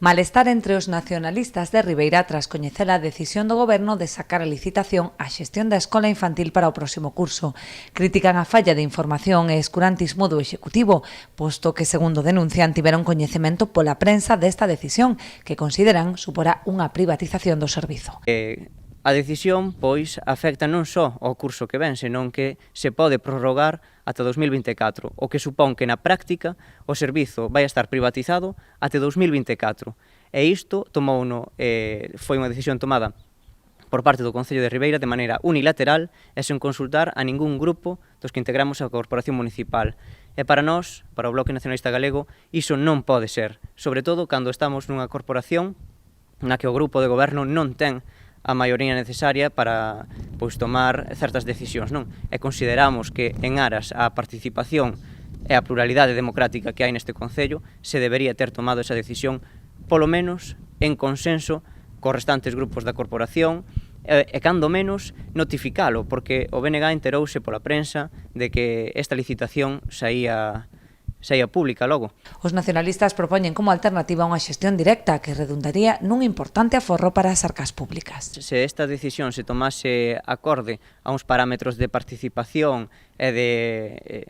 Malestar entre os nacionalistas de Ribeira tras coñecer a decisión do Goberno de sacar a licitación á xestión da escola infantil para o próximo curso. Critican a falla de información e escurantismo do Executivo, posto que, segundo denuncian, tiveron coñecemento pola prensa desta decisión, que consideran suporá unha privatización do servizo. A decisión, pois, afecta non só ao curso que ven, senón que se pode prorrogar ata 2024, o que supón que na práctica o servizo vai estar privatizado até 2024. E isto foi unha decisión tomada por parte do Concello de Ribeira de maneira unilateral e sen consultar a ningún grupo dos que integramos a Corporación Municipal. E para nós, para o Bloque Nacionalista Galego, iso non pode ser, sobre todo cando estamos nunha corporación na que o grupo de goberno non ten a maioría necesaria para tomar certas decisións, non? E consideramos que en aras á participación e á pluralidade democrática que hai neste Concello se debería ter tomado esa decisión, polo menos en consenso cos restantes grupos da corporación e cando menos notificalo, porque o BNG enterouse pola prensa de que esta licitación saía pública logo. Os nacionalistas propoñen como alternativa unha xestión directa que redundaría nun importante aforro para as arcas públicas. Se esta decisión se tomase acorde a uns parámetros de participación e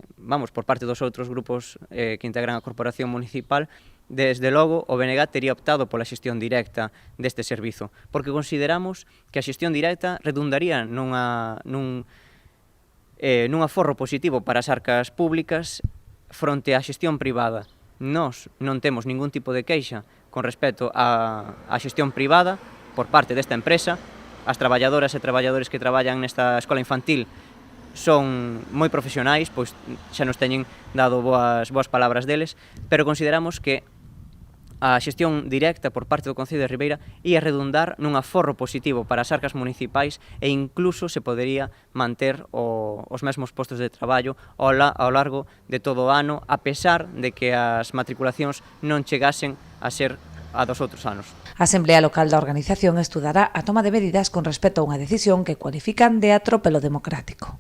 por parte dos outros grupos que integran a Corporación Municipal, desde logo o BNG tería optado pola xestión directa deste servizo, porque consideramos que a xestión directa redundaría nun aforro positivo para as arcas públicas fronte á xestión privada. Nós non temos ningún tipo de queixa con respecto á xestión privada por parte desta empresa. As traballadoras e traballadores que traballan nesta escola infantil son moi profesionais, pois xa nos teñen dado boas palabras deles, pero consideramos que a xestión directa por parte do Concello de Ribeira ia redundar nun aforro positivo para as arcas municipais e incluso se podería manter os mesmos postos de traballo ao largo de todo o ano, a pesar de que as matriculacións non chegasen a ser a dos outros anos. A Asamblea Local da organización estudará a toma de medidas con respecto a unha decisión que cualifican de atropelo democrático.